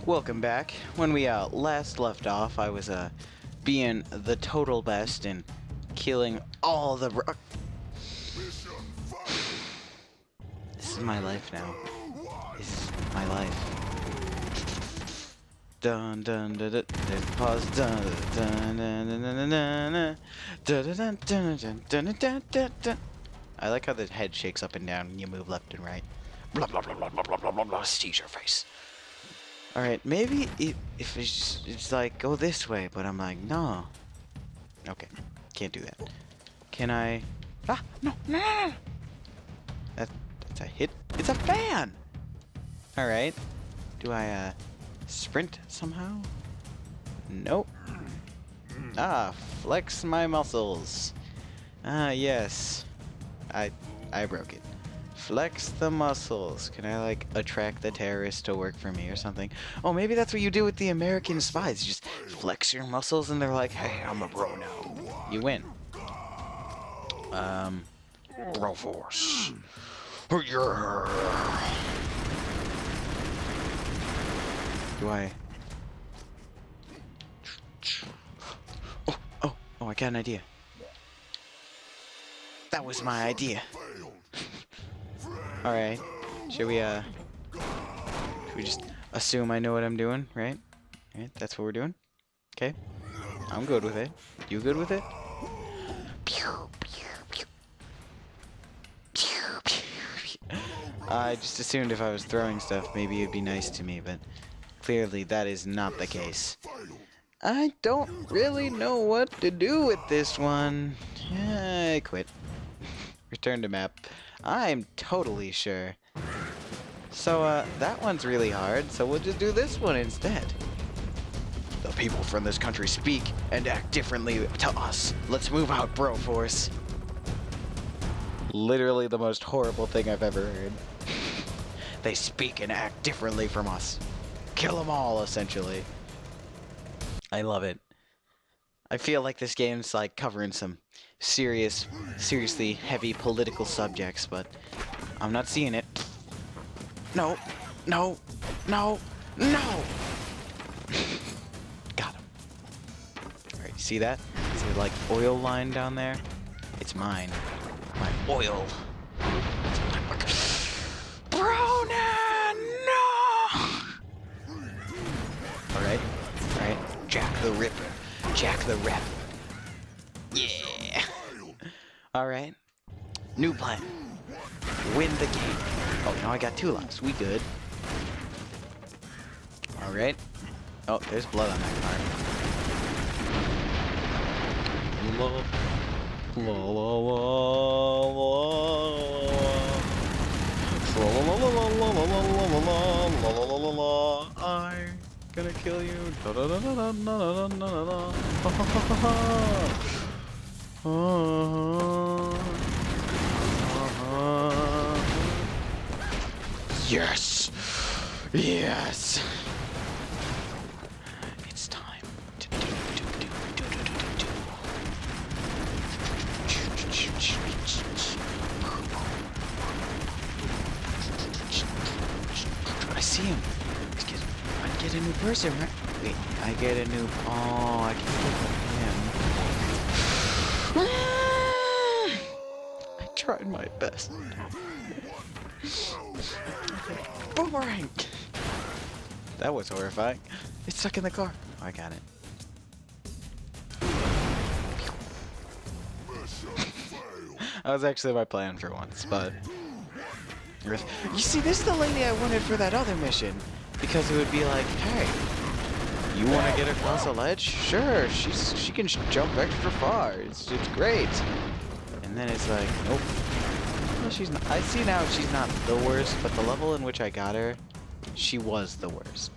Welcome back. When we last left off, I was being the total best and killing all the This is my life now. This is my life. Dun dun dun dun. There's the pause. Dun dun dun dun dun dun dun dun dun dun dun dun dun. I like how the head shakes up and down when you move left and right. Blah blah blah blah blah blah blah blah blah. Seize your face. All right, maybe if it's like go this way, but I'm like no. Okay, can't do that. Can I? Ah, no, no, no, no. That's a hit. It's a fan. All right. Do I sprint somehow? Nope. Ah, flex my muscles. Ah, yes. I broke it. Flex the muscles. Can I like attract the terrorists to work for me or something? Oh, maybe that's what you do with the American spies. You just flex your muscles and they're like, hey, I'm a bro now. You win. Broforce. Do I? Oh, I got an idea. That was my idea. Alright. Should we just assume I know what I'm doing, right? Right, that's what we're doing? Okay. I'm good with it. You good with it? I just assumed if I was throwing stuff, maybe it'd be nice to me, but clearly that is not the case. I don't really know what to do with this one. I quit. Return to map. I'm totally sure. So, that one's really hard, so we'll just do this one instead. The people from this country speak and act differently to us. Let's move out, Broforce. Literally the most horrible thing I've ever heard. They speak and act differently from us. Kill them all, essentially. I love it. I feel like this game's like covering some seriously heavy political subjects, but I'm not seeing it. No, no, no, no! Got him. Alright, see that? See the like oil line down there? It's mine. My oil. Bronan! No! Alright, alright. Jack the Ripper. Jack the Rep. Yeah! Alright. New plan. Win the game. Oh, now I got 2 lives. We good. Alright. Oh, there's blood on that card. La la la la. I'm gonna kill you. Da da da da da da da da da. Yes! Yes! It's time to do. I see him. I get a new person, right? Wait, I get a new... Oh, I can't look at him. I tried my best. Boomerang! That was horrifying. It's stuck in the car. Oh, I got it. That was actually my plan for once, but... You see, this is the lady I wanted for that other mission. Because it would be like, hey, you want to get across a ledge? Sure, she can jump extra far. It's great. And then it's like, nope. Well, she's not, I see now she's not the worst, but the level in which I got her, she was the worst.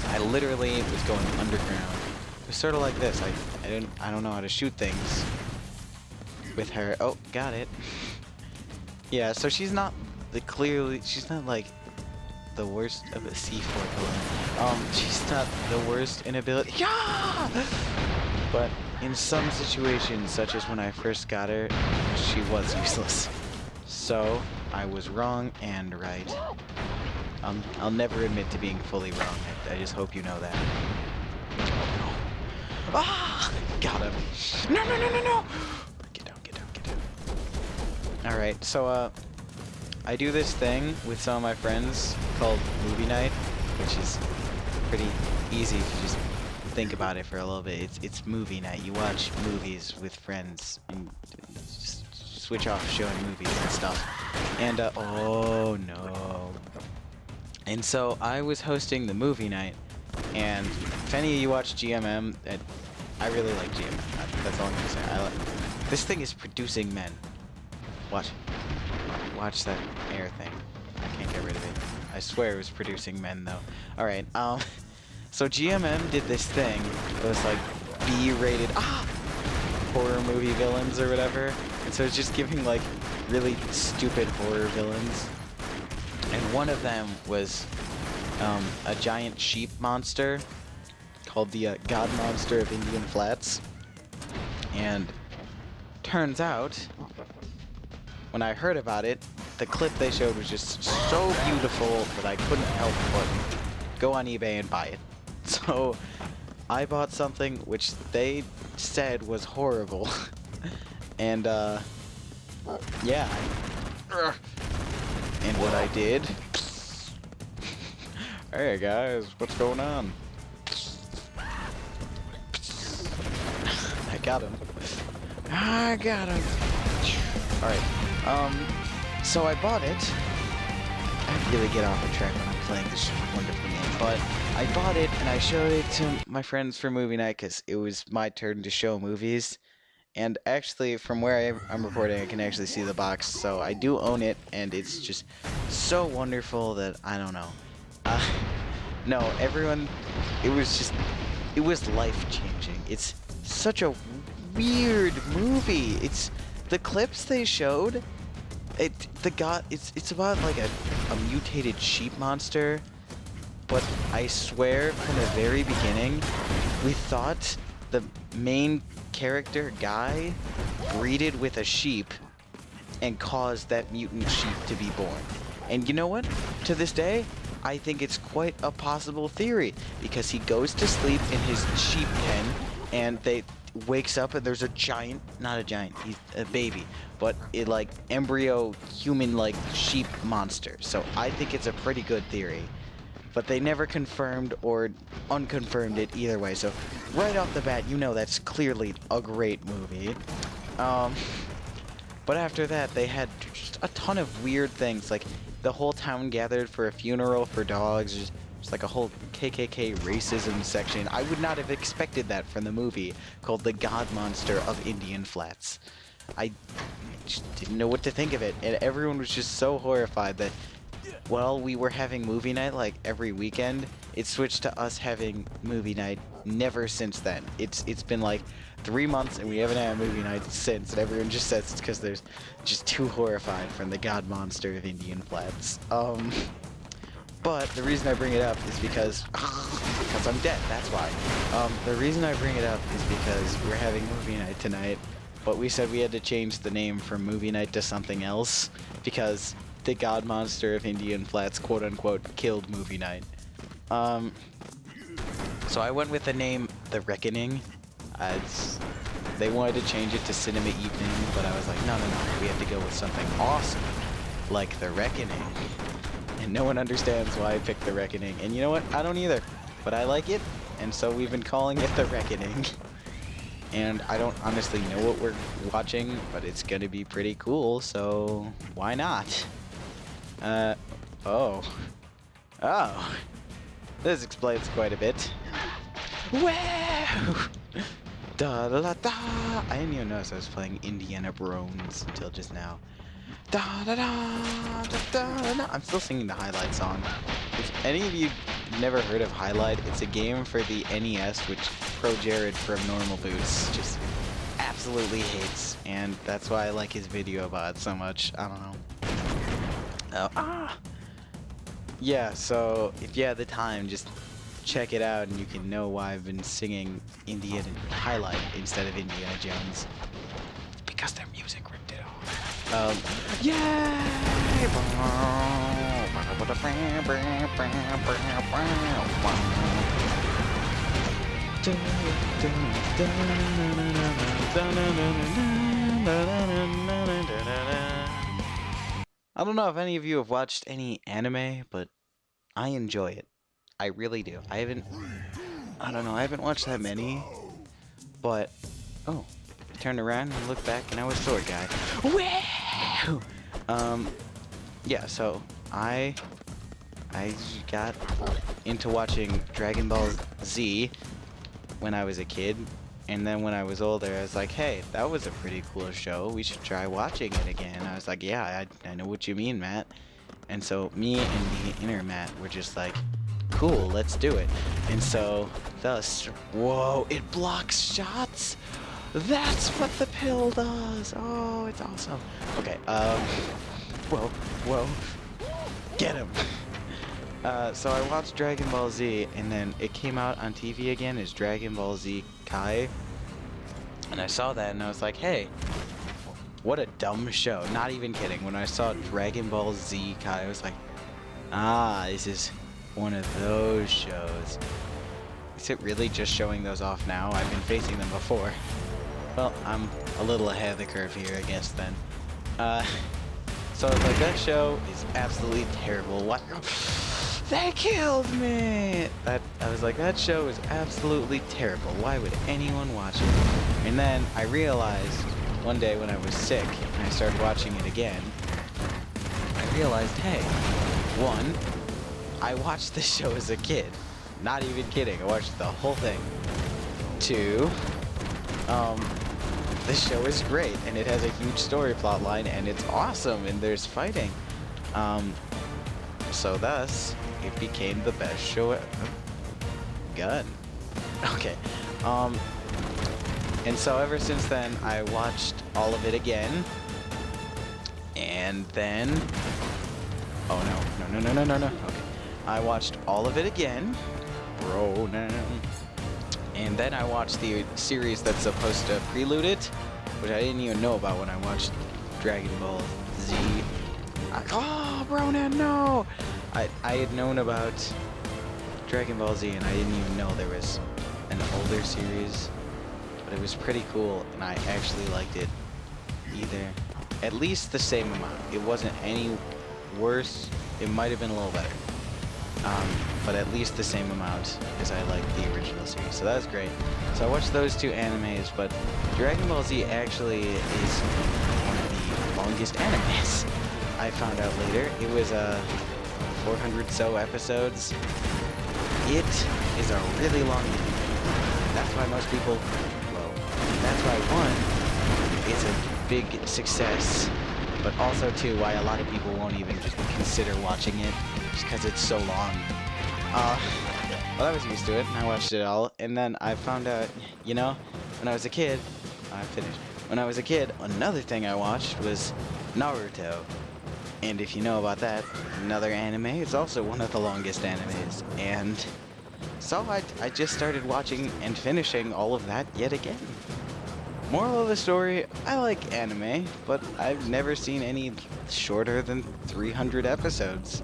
I literally was going underground. It was sort of like this. I don't know how to shoot things with her. Oh, got it. Yeah, so she's not she's not like the worst of a C4 villain. She's not the worst in ability. Yeah! But in some situations, such as when I first got her, she was useless. So, I was wrong and right. I'll never admit to being fully wrong. I just hope you know that. Oh, no. Ah! Got him. No, no, no, no, no! Get down, get down, get down. Alright, so, I do this thing with some of my friends called movie night, which is pretty easy if you just think about it for a little bit. It's movie night. You watch movies with friends and just switch off showing movies and stuff. And oh no. And so I was hosting the movie night, and if any of you watch GMM, I really like GMM. That's all I'm gonna say. This thing is producing men. Watch that air thing. I can't get rid of it. I swear it was producing men though. All right. So GMM did this thing. It was like B-rated horror movie villains or whatever. And so it's just giving like really stupid horror villains. And one of them was a giant sheep monster called the God Monster of Indian Flats. And turns out, when I heard about it, the clip they showed was just so beautiful that I couldn't help but go on eBay and buy it. So I bought something which they said was horrible. And yeah. And what I did... Hey guys, what's going on? I got him. I got him. Alright. So I bought it. I really get off the track when I'm playing this wonderful game. But I bought it and I showed it to my friends for movie night because it was my turn to show movies. And actually, from where I'm recording, I can actually see the box, so I do own it, and it's just so wonderful that I don't know. No, everyone, it was life-changing. It's such a weird movie. It's the clips they showed. It's about like a mutated sheep monster, but I swear from the very beginning, we thought the main character guy breeded with a sheep and caused that mutant sheep to be born. And you know what? To this day, I think it's quite a possible theory because he goes to sleep in his sheep pen and they wakes up and there's a giant, not a giant, he's a baby, but it like embryo human like sheep monster. So I think it's a pretty good theory. But they never confirmed or unconfirmed it either way. So right off the bat, you know that's clearly a great movie. But after that, they had just a ton of weird things. Like the whole town gathered for a funeral for dogs. Just like a whole KKK racism section. I would not have expected that from the movie called The God Monster of Indian Flats. I just didn't know what to think of it. And everyone was just so horrified that... Well, we were having movie night like every weekend. It switched to us having movie night never since then. It's been like 3 months and we haven't had a movie night since, and everyone just says it's because they're just too horrified from the God Monster of Indian Flats. But the reason I bring it up is because I'm dead, that's why. The reason I bring it up is because we're having movie night tonight, but we said we had to change the name from movie night to something else because the God Monster of Indian Flats, quote-unquote, killed movie night. So I went with the name The Reckoning. They wanted to change it to Cinema Evening, but I was like, no, we have to go with something awesome, like The Reckoning. And no one understands why I picked The Reckoning. And you know what? I don't either. But I like it, and so we've been calling it The Reckoning. And I don't honestly know what we're watching, but it's gonna be pretty cool, so why not? Oh. This explains quite a bit. Wow! Da da da da! I didn't even notice I was playing Indiana Brones until just now. Da da da da da da! I'm still singing the Highlight song. If any of you never heard of Highlight, it's a game for the NES which Pro Jared from Normal Boots just absolutely hates, and that's why I like his video about it so much. I don't know. Yeah, so if you had the time, just check it out and you can know why I've been singing Indiana Highlight instead of Indiana Jones. Because their music ripped it off. I don't know if any of you have watched any anime, but I enjoy it. I really do. I don't know, I haven't watched that many, but, oh, I turned around and looked back and I was Sword Guy. Woo! Yeah, so I got into watching Dragon Ball Z when I was a kid, and then when I was older, I was like, hey, that was a pretty cool show. We should try watching it again. I was like, yeah, I know what you mean, Matt. And so me and the inner Matt were just like, cool, let's do it. And so, thus, whoa, it blocks shots? That's what the pill does. Oh, it's awesome. Okay, whoa, get him. So I watched Dragon Ball Z, and then it came out on TV again as Dragon Ball Z Kai. And I saw that, and I was like, hey, what a dumb show. Not even kidding. When I saw Dragon Ball Z Kai, I was like, ah, this is one of those shows. Is it really just showing those off now? I've been facing them before. Well, I'm a little ahead of the curve here, I guess, then. So, like, that show is absolutely terrible. What? They killed me! I was like, that show is absolutely terrible. Why would anyone watch it? And then I realized one day when I was sick and I started watching it again, I realized, hey, one, I watched this show as a kid. Not even kidding. I watched the whole thing. Two, this show is great and it has a huge story plot line and it's awesome and there's fighting. So thus, it became the best show gun. Okay. And so ever since then, I watched all of it again. And then... oh, no. Okay. I watched all of it again. Bro, no. And then I watched the series that's supposed to prelude it, which I didn't even know about when I watched Dragon Ball Z. Oh, Bronan, no! I had known about Dragon Ball Z and I didn't even know there was an older series, but it was pretty cool and I actually liked it either. At least the same amount. It wasn't any worse. It might have been a little better. But at least the same amount as I liked the original series. So that was great. So I watched those two animes, but Dragon Ball Z actually is one of the longest animes. I found out later. It was 400 so episodes. It is a really long anime. That's why most people, well, that's why one, it's a big success, but also two, why a lot of people won't even just consider watching it, just because it's so long. Well, I was used to it, and I watched it all, and then I found out, you know, when I was a kid, I finished. When I was a kid, another thing I watched was Naruto. And if you know about that, another anime, it's also one of the longest animes. And so I just started watching and finishing all of that yet again. Moral of the story, I like anime, but I've never seen any shorter than 300 episodes.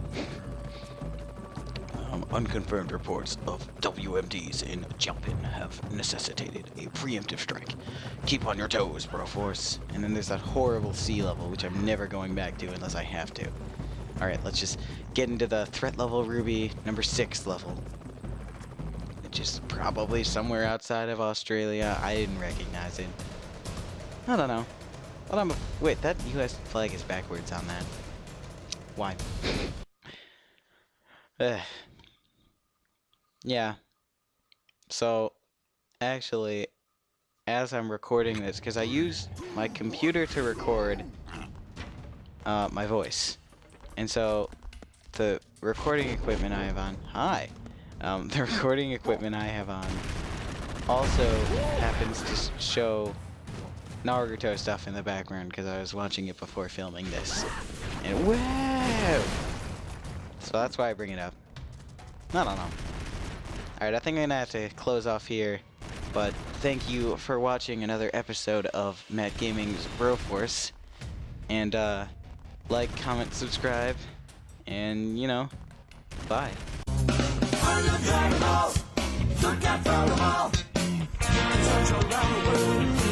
Unconfirmed reports of WMDs in Japan have necessitated a preemptive strike. Keep on your toes, Broforce. And then there's that horrible sea level, which I'm never going back to unless I have to. Alright, let's just get into the threat level Ruby number 6 level. Which is probably somewhere outside of Australia. I didn't recognize it. I don't know. But wait, that US flag is backwards on that. Why? Yeah. So, actually, as I'm recording this, because I use my computer to record my voice. And so, the recording equipment I have on... Hi! The recording equipment I have on also happens to show Naruto stuff in the background, because I was watching it before filming this. And whoa! So that's why I bring it up. I don't know. Alright, I think I'm gonna have to close off here. But thank you for watching another episode of Matt Gaming's Broforce. And like, comment, subscribe, and you know, bye. Touch around the world.